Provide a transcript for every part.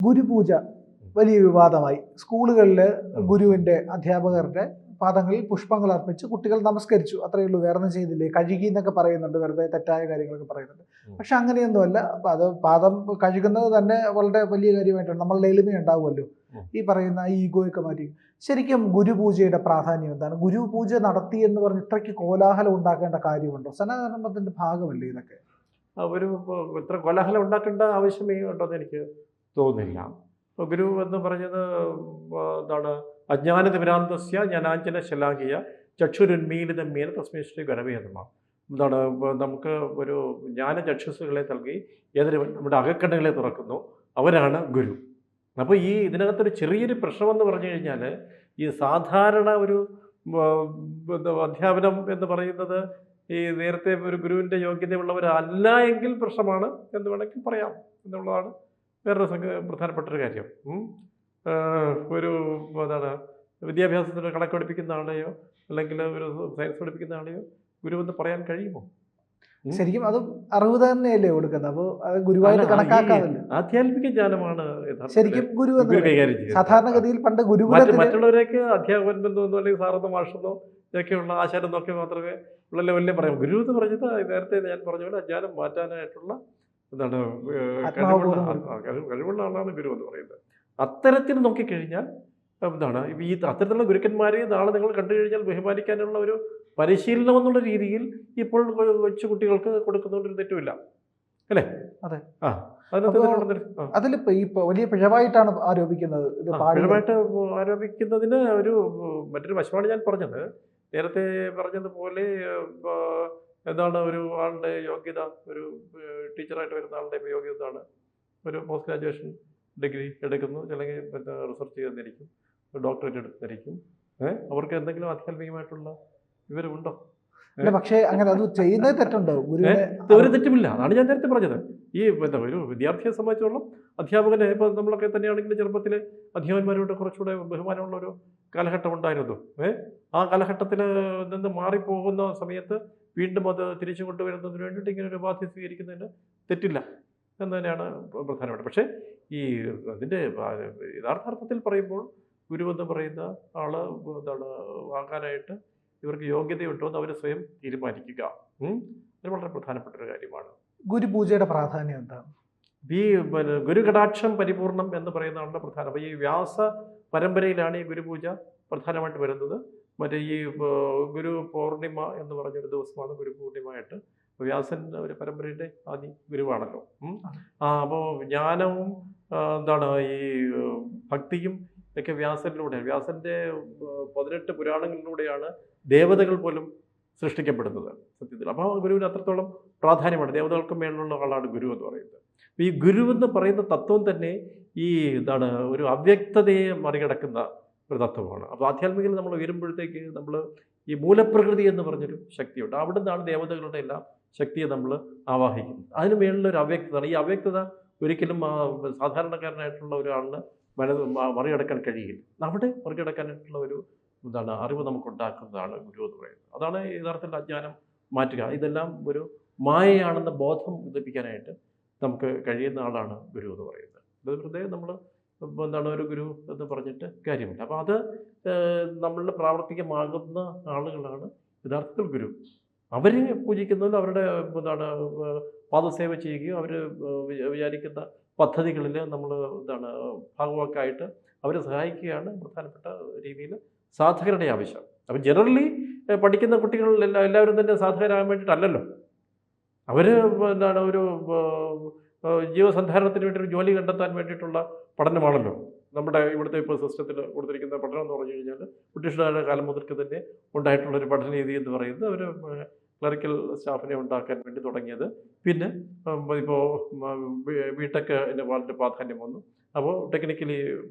ഗുരുപൂജ വലിയ വിവാദമായി. സ്കൂളുകളിൽ ഗുരുവിൻ്റെ അധ്യാപകരുടെ പാദങ്ങളിൽ പുഷ്പങ്ങൾ അർപ്പിച്ച് കുട്ടികൾ നമസ്കരിച്ചു. അത്രയേ ഉള്ളൂ, വേറൊന്നും ചെയ്തില്ലേ. കഴുകി എന്നൊക്കെ പറയുന്നുണ്ട്, വെറുതെ തെറ്റായ കാര്യങ്ങളൊക്കെ പറയുന്നുണ്ട്. പക്ഷെ അങ്ങനെയൊന്നുമല്ല. അത് പാദം കഴുകുന്നത് തന്നെ വളരെ വലിയ കാര്യമായിട്ടാണ്. നമ്മളുടെ എളിമയുണ്ടാവുമല്ലോ ഈ പറയുന്ന ഈഗോയൊക്കെ മാറ്റി. ശരിക്കും ഗുരുപൂജയുടെ പ്രാധാന്യം എന്താണ്? ഗുരുപൂജ നടത്തി എന്ന് പറഞ്ഞ് ഇത്രയ്ക്ക് കോലാഹലം ഉണ്ടാക്കേണ്ട കാര്യമുണ്ടോ? സനാതനധർമ്മത്തിന്റെ ഭാഗമല്ലേ ഇതൊക്കെ? ഒരു ഇത്ര കോലാഹലം ഉണ്ടാക്കേണ്ട ആവശ്യമേ ഉണ്ടോയെന്ന് എനിക്ക് തോന്നുന്നില്ല. ഗുരു എന്ന് പറഞ്ഞത് എന്താണ്, അജ്ഞാനതിമിരാന്തസ്യ ജ്ഞാനാഞ്ജന ശലാകിയ ചക്ഷുരുന്മീലിതമേന തസ്മൈ ശ്രീ ഗണവേ നമഃ. എന്താണ്, നമുക്ക് ഒരു ജ്ഞാനചക്ഷുസുകളെ നൽകി ഏതൊരു നമ്മുടെ അകക്കണ്ണുകളെ തുറക്കുന്നു, അവരാണ് ഗുരു. അപ്പോൾ ഈ ഇതിനകത്തൊരു ചെറിയൊരു പ്രശ്നമെന്ന് പറഞ്ഞു കഴിഞ്ഞാൽ, ഈ സാധാരണ ഒരു അധ്യാപനം എന്ന് പറയുന്നത് ഈ നേരത്തെ ഒരു ഗുരുവിൻ്റെ യോഗ്യതയുള്ളവരല്ല എങ്കിൽ പ്രശ്നമാണ് എന്ന് വേണമെങ്കിൽ പറയാം എന്നുള്ളതാണ് വേറൊരു പ്രധാനപ്പെട്ടൊരു കാര്യം. ഒരു എന്താണ്, വിദ്യാഭ്യാസത്തിന് കണക്ക് പഠിപ്പിക്കുന്ന ആളെയോ അല്ലെങ്കിൽ ഒരു സയൻസ് പഠിപ്പിക്കുന്ന ആളെയോ ഗുരു എന്ന് പറയാൻ കഴിയുമോ? ശരിക്കും അത് അറിവ് തന്നെയല്ലേ കൊടുക്കുന്നത്. അപ്പോൾ അത് ഗുരുവായിട്ട് കണക്കാക്കാമല്ലോ. ആധ്യാത്മിക ജ്ഞാനമാണ് ശരിക്കും ഗുരു കൈകാര്യം ചെയ്യുന്നത്. സാധാരണഗതിയിൽ പണ്ട് മറ്റുള്ളവരെയൊക്കെ അധ്യാപകൻ ബന്ധമെന്നോ അല്ലെങ്കിൽ സാറെന്നോ മാഷെന്നോ ഒക്കെയുള്ള ആശാരെന്നൊക്കെ മാത്രമേ ഉള്ള വലിയ പറയാം. ഗുരു എന്ന് പറഞ്ഞത് നേരത്തെ ഞാൻ പറഞ്ഞ പോലെ അജ്ഞാനം മാറ്റാനായിട്ടുള്ള എന്താണ് കഴിവുള്ള ആളാണ് ഗുരു എന്ന് പറയുന്നത്. അത്തരത്തിൽ നോക്കിക്കഴിഞ്ഞാൽ എന്താണ്, ഈ അത്തരത്തിലുള്ള ഗുരുക്കന്മാരെ നാളെ നിങ്ങൾ കണ്ടു കഴിഞ്ഞാൽ ബഹുമാനിക്കാനുള്ള ഒരു പരിശീലനം എന്നുള്ള രീതിയിൽ ഇപ്പോൾ കൊച്ചു കുട്ടികൾക്ക് കൊടുക്കുന്നതുകൊണ്ടൊരു തെറ്റുമില്ല, അല്ലേ? അതെ. അതിലിപ്പോ ഈ വലിയ പിഴവായിട്ടാണ് ആരോപിക്കുന്നത്. പിഴവായിട്ട് ആരോപിക്കുന്നതിന് മറ്റൊരു വശമാണ് ഞാൻ പറഞ്ഞത്. നേരത്തെ പറഞ്ഞതുപോലെ എന്താണ്, ഒരു ആളുടെ യോഗ്യത, ഒരു ടീച്ചറായിട്ട് വരുന്ന ആളുടെ യോഗ്യത എന്താണ്? ഒരു പോസ്റ്റ് ഗ്രാജുവേഷൻ ഡിഗ്രി എടുക്കുന്നു, അല്ലെങ്കിൽ റിസർച്ച് ചെയ്തെന്നിരിക്കും, ഡോക്ടറേറ്റ് എടുത്തിരിക്കും. അവർക്ക് എന്തെങ്കിലും ആധ്യാത്മികമായിട്ടുള്ള വിവരമുണ്ടോ? പക്ഷേ അങ്ങനെ അത് ചെയ്യുന്നത് തെറ്റുണ്ടോ? ഒരു തെറ്റുമില്ല. അതാണ് ഞാൻ നേരത്തെ പറഞ്ഞത്. ഈ ഒരു വിദ്യാർത്ഥിയെ സംബന്ധിച്ചോളം അധ്യാപകനെ ഇപ്പോൾ നമ്മളൊക്കെ തന്നെയാണെങ്കിൽ ചെറുപ്പത്തിൽ അധ്യാപകന്മാരോട് കുറച്ചുകൂടെ ബഹുമാനമുള്ള ഒരു കാലഘട്ടം ഉണ്ടായിരുന്നു. ആ കാലഘട്ടത്തിൽ നിന്ന് മാറിപ്പോകുന്ന സമയത്ത് വീണ്ടും അത് തിരിച്ചു കൊണ്ടുവരുന്നതിന് വേണ്ടിയിട്ട് ഇങ്ങനെ ഒരു ഉപാധി സ്വീകരിക്കുന്നതിന് തെറ്റില്ല എന്ന് തന്നെയാണ് പ്രധാനപ്പെട്ടത്. പക്ഷേ ഈ അതിൻ്റെ യഥാർത്ഥത്തിൽ പറയുമ്പോൾ ഗുരു എന്ന് പറയുന്ന ആള് എന്താണ് ആകാനായിട്ട് ഇവർക്ക് യോഗ്യതയുണ്ടോ എന്ന് അവർ സ്വയം തീരുമാനിക്കുക. അത് വളരെ പ്രധാനപ്പെട്ട ഒരു കാര്യമാണ്. ഗുരുപൂജയുടെ പ്രാധാന്യം എന്താണ്? ഈ ഗുരുകടാക്ഷം പരിപൂർണം എന്ന് പറയുന്നതാണ് പ്രധാനം. അപ്പോൾ ഈ വ്യാസ പരമ്പരയിലാണ് ഈ ഗുരുപൂജ പ്രധാനമായിട്ട് വരുന്നത്. മറ്റേ ഈ ഗുരു പൗർണിമ എന്ന് പറഞ്ഞൊരു ദിവസമാണ് ഗുരു പൂർണിമയായിട്ട്. വ്യാസൻ ഒരു പരമ്പരയുടെ ആദ്യ ഗുരുവാണല്ലോ. അപ്പോൾ ജ്ഞാനവും എന്താണ് ഈ ഭക്തിയും ഒക്കെ വ്യാസൻ്റെ 18 പുരാണങ്ങളിലൂടെയാണ് ദേവതകൾ പോലും സൃഷ്ടിക്കപ്പെടുന്നത് സത്യത്തിൽ. അപ്പോൾ ഗുരുവിന് അത്രത്തോളം പ്രാധാന്യമാണ്. ദേവതകൾക്ക് മേലുള്ള ആളാണ് ഗുരു എന്ന് പറയുന്നത്. ഈ ഗുരു എന്ന് പറയുന്ന തത്വം തന്നെ ഈ എന്താണ്, ഒരു അവ്യക്തതയെ മറികടക്കുന്ന ഒരു തത്വമാണ്. അപ്പോൾ ആധ്യാത്മികയിൽ നമ്മൾ ഉയരുമ്പോഴത്തേക്ക് നമ്മൾ ഈ മൂലപ്രകൃതി എന്ന് പറഞ്ഞൊരു ശക്തിയുണ്ട്. അവിടെ നിന്നാണ് ദേവതകളുടെ എല്ലാം ശക്തിയെ നമ്മൾ ആവാഹിക്കുന്നത്. അതിന് മേളിലൊരു അവ്യക്തത. ഈ അവ്യക്തത ഒരിക്കലും സാധാരണക്കാരനായിട്ടുള്ള ഒരാളിന് മറികടക്കാൻ കഴിയില്ല. അവിടെ മറികടക്കാനായിട്ടുള്ള ഒരു എന്താണ് അറിവ് നമുക്കുണ്ടാക്കുന്നതാണ് ഗുരു എന്ന് പറയുന്നത്. അതാണ് യഥാർത്ഥത്തിൽ അജ്ഞാനം മാറ്റുക. ഇതെല്ലാം ഒരു മായയാണെന്ന ബോധം ഉദിപ്പിക്കാനായിട്ട് നമുക്ക് കഴിയുന്ന ആളാണ് ഗുരു എന്ന് പറയുന്നത്. അത് വെറുതെ നമ്മൾ എന്താണ് ഒരു ഗുരു എന്ന് പറഞ്ഞിട്ട് കാര്യമില്ല. അപ്പോൾ അത് നമ്മളുടെ പ്രാവർത്തികമാകുന്ന ആളുകളാണ് യഥാർത്ഥത്തിൽ ഗുരു. അവരെ പൂജിക്കുന്നതിൽ അവരുടെ എന്താണ് പാദസേവ ചെയ്യുകയോ അവർ വിചാരിക്കുന്ന പദ്ധതികളിൽ നമ്മൾ എന്താണ് ഭാഗവാക്കായിട്ട് അവരെ സഹായിക്കുകയാണ് പ്രധാനപ്പെട്ട രീതിയിൽ സാധകരുടെ ആവശ്യം. അപ്പം ജനറലി പഠിക്കുന്ന കുട്ടികൾ എല്ലാവരും തന്നെ സാധകരാകാൻ വേണ്ടിയിട്ടല്ലല്ലോ. അവർ എന്താണ് ഒരു ജീവസന്ധാരണത്തിന് വേണ്ടി ഒരു ജോലി കണ്ടെത്താൻ വേണ്ടിയിട്ടുള്ള പഠനമാണല്ലോ നമ്മുടെ ഇവിടുത്തെ ഇപ്പോൾ സിസ്റ്റത്തിൽ കൊടുത്തിരിക്കുന്ന പഠനം എന്ന് പറഞ്ഞു കഴിഞ്ഞാൽ. ബ്രിട്ടീഷുകാരുടെ കാലം മുതൽക്ക് തന്നെ ഉണ്ടായിട്ടുള്ളൊരു പഠന രീതി എന്ന് പറയുന്നത് അവർ ക്ലറിക്കൽ സ്റ്റാഫിനെ ഉണ്ടാക്കാൻ വേണ്ടി തുടങ്ങിയത്. പിന്നെ ഇപ്പോൾ ബിടെക്കിന് വളരെ പ്രാധാന്യം വന്നു. അപ്പോൾ ടെക്നിക്കലി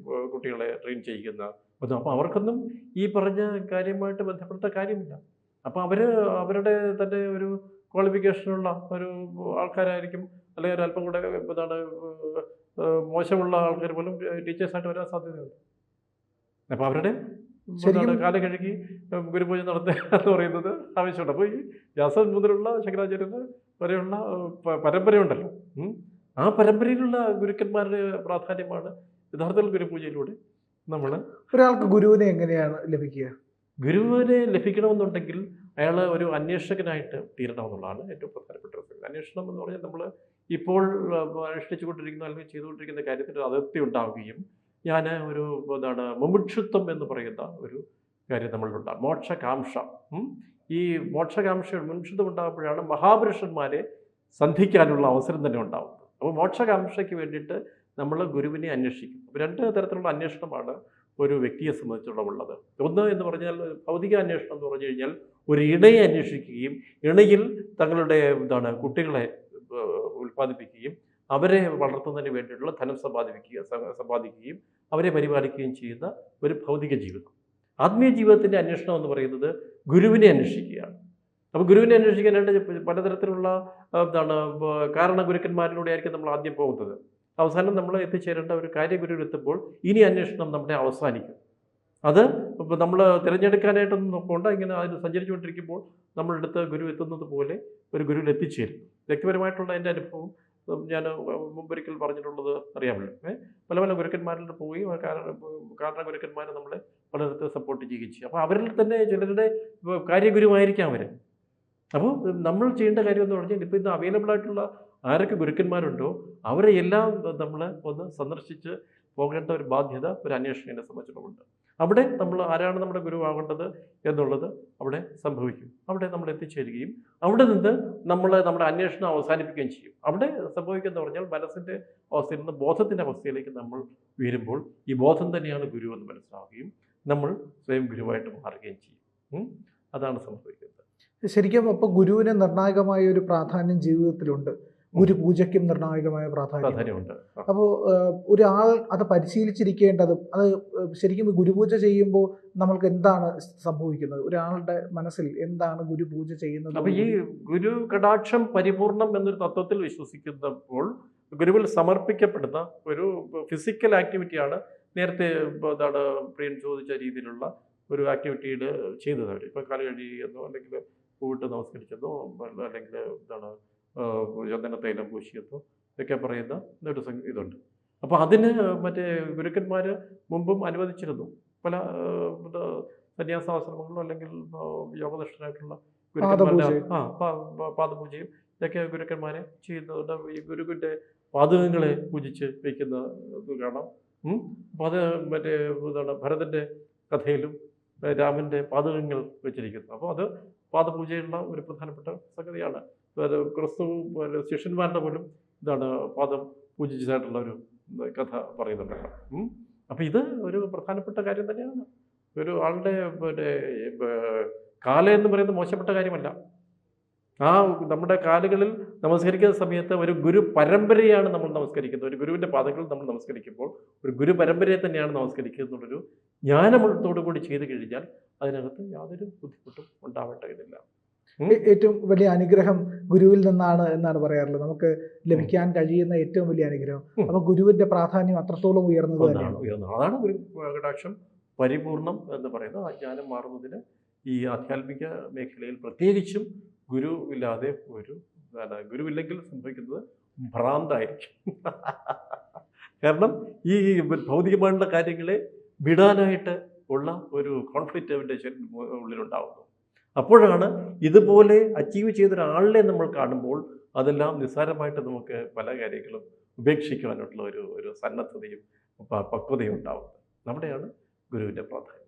കുട്ടികളെ ട്രെയിൻ ചെയ്യിക്കുന്ന ഒന്നും. അപ്പോൾ അവർക്കൊന്നും ഈ പറഞ്ഞ കാര്യമായിട്ട് ബന്ധപ്പെട്ട കാര്യമില്ല. അപ്പോൾ അവരുടെ തന്നെ ഒരു ക്വാളിഫിക്കേഷനുള്ള ഒരു ആൾക്കാരായിരിക്കും, അല്ലെങ്കിൽ ഒരു അല്പം കൂടെ എന്താണ് മോശമുള്ള ആൾക്കാർ പോലും ടീച്ചേഴ്സായിട്ട് വരാൻ സാധ്യതയുണ്ട്. അപ്പോൾ അവരുടെ കാലം കഴുകി ഗുരുപൂജ നടത്തുക എന്ന് പറയുന്നത് ആവശ്യമുണ്ട്. അപ്പോൾ ഈ വ്യാസൻ മുതലുള്ള ശങ്കരാചാര്യന് വരെയുള്ള പരമ്പരയുണ്ടല്ലോ. ആ പരമ്പരയിലുള്ള ഗുരുക്കന്മാരുടെ പ്രാധാന്യമാണ് യഥാർത്ഥത്തിൽ ഗുരുപൂജയിലൂടെ നമ്മൾ. ഒരാൾക്ക് ഗുരുവിനെ എങ്ങനെയാണ് ലഭിക്കുക? ഗുരുവിനെ ലഭിക്കണമെന്നുണ്ടെങ്കിൽ അയാൾ ഒരു അന്വേഷകനായിട്ട് തീരണമെന്നുള്ളതാണ് ഏറ്റവും പ്രധാനപ്പെട്ട ഒരു സംഗതി. അന്വേഷണം എന്ന് പറഞ്ഞാൽ നമ്മൾ ഇപ്പോൾ അനുഷ്ഠിച്ചുകൊണ്ടിരിക്കുന്ന അല്ലെങ്കിൽ ചെയ്തുകൊണ്ടിരിക്കുന്ന കാര്യത്തിൽ അതിർത്തി ഉണ്ടാവുകയും ഞാൻ ഒരു മുമുക്ഷുത്വം എന്ന് പറയുന്ന ഒരു കാര്യം നമ്മളിലുണ്ടാകും. മോക്ഷകാംക്ഷ. ഈ മോക്ഷകാംക്ഷ മുമുക്ഷുത്വം ഉണ്ടാകുമ്പോഴാണ് മഹാപുരുഷന്മാരെ സന്ധിക്കാനുള്ള അവസരം തന്നെ ഉണ്ടാകുന്നത്. അപ്പോൾ മോക്ഷകാംക്ഷയ്ക്ക് വേണ്ടിയിട്ട് നമ്മൾ ഗുരുവിനെ അന്വേഷിക്കും. അപ്പോൾ രണ്ട് തരത്തിലുള്ള അന്വേഷണമാണ് ഒരു വ്യക്തിയെ സംബന്ധിച്ചുള്ളത്. ഒന്ന് എന്ന് പറഞ്ഞാൽ ഭൗതിക അന്വേഷണം എന്ന് പറഞ്ഞു കഴിഞ്ഞാൽ ഒരു ഇണയെ അന്വേഷിക്കുകയും ഇണയിൽ തങ്ങളുടെ കുട്ടികളെ ഉൽപ്പാദിപ്പിക്കുകയും അവരെ വളർത്തുന്നതിന് വേണ്ടിയിട്ടുള്ള ധനം സമ്പാദിക്കുകയും അവരെ പരിപാലിക്കുകയും ചെയ്യുന്ന ഒരു ഭൗതിക ജീവിതം. ആത്മീയ ജീവിതത്തിൻ്റെ അന്വേഷണം എന്ന് പറയുന്നത് ഗുരുവിനെ അന്വേഷിക്കുകയാണ്. അപ്പോൾ ഗുരുവിനെ അന്വേഷിക്കാനായിട്ട് പലതരത്തിലുള്ള കാരണ ഗുരുക്കന്മാരിലൂടെ ആയിരിക്കും നമ്മൾ ആദ്യം പോകുന്നത്. അവസാനം നമ്മൾ എത്തിച്ചേരേണ്ട ഒരു കാര്യഗുരുവിൽ എത്തുമ്പോൾ ഇനി അന്വേഷണം നമ്മുടെ അവസാനിക്കും. അത് നമ്മൾ തിരഞ്ഞെടുക്കാനായിട്ടൊന്നും നോക്കേണ്ട, ഇങ്ങനെ അതിന് സഞ്ചരിച്ചുകൊണ്ടിരിക്കുമ്പോൾ നമ്മളുടെ അടുത്ത് ഗുരു എത്തുന്നത് പോലെ ഒരു ഗുരുവിൽ എത്തിച്ചേരും. വ്യക്തിപരമായിട്ടുള്ള എൻ്റെ അനുഭവം ഞാൻ മുമ്പൊരിക്കൽ പറഞ്ഞിട്ടുള്ളത് അറിയാമല്ലോ. പല പല ഗുരുക്കന്മാരിൽ പോയി കാരണ ഗുരുക്കന്മാരെ നമ്മളെ പലതരത്തിൽ സപ്പോർട്ട് ചെയ്യുകയും ചെയ്യും. അപ്പോൾ അവരിൽ തന്നെ ചിലരുടെ കാര്യഗുരുവായിരിക്കാം അവർ. അപ്പോൾ നമ്മൾ ചെയ്യേണ്ട കാര്യം എന്ന് പറഞ്ഞാൽ ഇപ്പോൾ ഇന്ന് അവൈലബിൾ ആയിട്ടുള്ള ആരൊക്കെ ഗുരുക്കന്മാരുണ്ടോ അവരെ എല്ലാം നമ്മൾ ഒന്ന് സന്ദർശിച്ച് പോകേണ്ട ഒരു ബാധ്യത ഒരു അന്വേഷകനെ സംബന്ധിച്ചിട്ടുമുണ്ട്. അവിടെ നമ്മൾ ആരാണ് നമ്മുടെ ഗുരുവാകേണ്ടത് എന്നുള്ളത് അവിടെ സംഭവിക്കും. അവിടെ നമ്മൾ എത്തിച്ചേരുകയും അവിടെ നിന്ന് നമ്മുടെ അന്വേഷണം അവസാനിപ്പിക്കുകയും ചെയ്യും. അവിടെ സംഭവിക്കുന്നത് പറഞ്ഞാൽ മനസ്സിൻ്റെ അവസ്ഥയിൽ നിന്ന് ബോധത്തിൻ്റെ അവസ്ഥയിലേക്ക് നമ്മൾ ഉയരുമ്പോൾ ഈ ബോധം തന്നെയാണ് ഗുരു എന്ന് മനസ്സിലാവുകയും നമ്മൾ സ്വയം ഗുരുവായിട്ട് മാറുകയും ചെയ്യും. അതാണ് സംഭവിക്കുന്നത്. ശരിക്കും അപ്പോൾ ഗുരുവിന് നിർണായകമായ ഒരു പ്രാധാന്യം ജീവിതത്തിലുണ്ട്. ഗുരുപൂജയ്ക്കും നിർണായകമായ പ്രാധാന്യമുണ്ട്. അപ്പോൾ ഒരാൾ അത് പരിശീലിച്ചിരിക്കേണ്ടതും അത് ശരിക്കും ഗുരുപൂജ ചെയ്യുമ്പോൾ നമ്മൾക്ക് എന്താണ് സംഭവിക്കുന്നത്, ഒരാളുടെ മനസ്സിൽ എന്താണ് ഗുരുപൂജ ചെയ്യുന്നത്? അപ്പോൾ ഈ ഗുരു കടാക്ഷം പരിപൂർണം എന്നൊരു തത്വത്തിൽ വിശ്വസിക്കുന്നപ്പോൾ ഗുരുവിൽ സമർപ്പിക്കപ്പെടുന്ന ഒരു ഫിസിക്കൽ ആക്ടിവിറ്റിയാണ് നേരത്തെ പ്രിയൻ ചോദിച്ച രീതിയിലുള്ള ഒരു ആക്ടിവിറ്റിയിൽ ചെയ്തത്. അവർ ഇപ്പോൾ കാല് കഴുകിയെന്നോ അല്ലെങ്കിൽ പൂവിട്ട് നമസ്കരിച്ചെന്നോ അല്ലെങ്കിൽ ചന്ദനത്തൈലം പൂശിയെന്നോ ഇതൊക്കെ പറയുന്ന ഒരു ഇതുണ്ട്. അപ്പോൾ അതിന് മറ്റേ ഗുരുക്കന്മാർ മുമ്പും അനുവദിച്ചിരുന്നു. പല സന്യാസാശ്രമങ്ങളിലും അല്ലെങ്കിൽ യോഗനിഷ്ഠരായിട്ടുള്ള ഗുരുക്കന്മാരുടെ പാദപൂജയും ഇതൊക്കെ ഗുരുക്കന്മാരെ ചെയ്യുന്നുണ്ട്. ഈ ഗുരുവിൻ്റെ പാദകങ്ങളെ പൂജിച്ച് വയ്ക്കുന്ന ഇത് കാണാം. അപ്പോൾ അത് മറ്റേ ഭരതൻ്റെ കഥയിലും രാമൻ്റെ പാദകങ്ങൾ വെച്ചിരിക്കുന്നു. അപ്പോൾ അത് പാദപൂജയുള്ള ഒരു പ്രധാനപ്പെട്ട സംഗതിയാണ്. ക്രിസ്തു ശിഷ്യന്മാരുടെ പോലും പാദം പൂജിച്ചതായിട്ടുള്ള ഒരു കഥ പറയുന്നുണ്ട്. അപ്പം ഇത് ഒരു പ്രധാനപ്പെട്ട കാര്യം തന്നെയാണ്. ഒരു ആളുടെ കാല എന്ന് പറയുന്നത് മോശപ്പെട്ട കാര്യമല്ല. ആ നമ്മുടെ കാലുകളിൽ നമസ്കരിക്കുന്ന സമയത്ത് ഒരു ഗുരു പരമ്പരയാണ് നമ്മൾ നമസ്കരിക്കുന്നത്. ഒരു ഗുരുവിൻ്റെ പാദങ്ങളിൽ നമ്മൾ നമസ്കരിക്കുമ്പോൾ ഒരു ഗുരു പരമ്പരയെ തന്നെയാണ് നമസ്കരിക്കുന്നത് എന്നുള്ളൊരു ജ്ഞാനത്തോടു കൂടി ചെയ്തു കഴിഞ്ഞാൽ അതിനകത്ത് യാതൊരു ബുദ്ധിമുട്ടും ഉണ്ടാവേണ്ടതില്ല. ഏറ്റവും വലിയ അനുഗ്രഹം ഗുരുവിൽ നിന്നാണ് എന്നാണ് പറയാറുള്ളത്. നമുക്ക് ലഭിക്കാൻ കഴിയുന്ന ഏറ്റവും വലിയ അനുഗ്രഹം. അപ്പോൾ ഗുരുവിൻ്റെ പ്രാധാന്യം അത്രത്തോളം ഉയർന്നത് തന്നെയാണ്. അതാണ് ഗുരു കടാക്ഷം പരിപൂർണം എന്ന് പറയുന്നത്. ആ ജ്ഞാനം മാറുന്നതിന് ഈ ആധ്യാത്മിക മേഖലയിൽ പ്രത്യേകിച്ചും ഗുരു ഇല്ലാതെ ഗുരുവില്ലെങ്കിൽ സംഭവിക്കുന്നത് ഭ്രാന്തായിരിക്കും. കാരണം ഈ ഭൗതികമായിട്ടുള്ള കാര്യങ്ങളെ വിടാനായിട്ട് ഉള്ള ഒരു കോൺഫ്ലിക്റ്റ് അവൻ്റെ ഉള്ളിലുണ്ടാവുന്നു. അപ്പോഴാണ് ഇതുപോലെ അച്ചീവ് ചെയ്തൊരാളിനെ നമ്മൾ കാണുമ്പോൾ അതെല്ലാം നിസ്സാരമായിട്ട് നമുക്ക് പല കാര്യങ്ങളും ഉപേക്ഷിക്കുവാനായിട്ടുള്ള ഒരു സന്നദ്ധതയും പക്വതയും ഉണ്ടാവുന്നത്. നമ്മുടെയാണ് ഗുരുവിൻ്റെ പ്രാധാന്യം.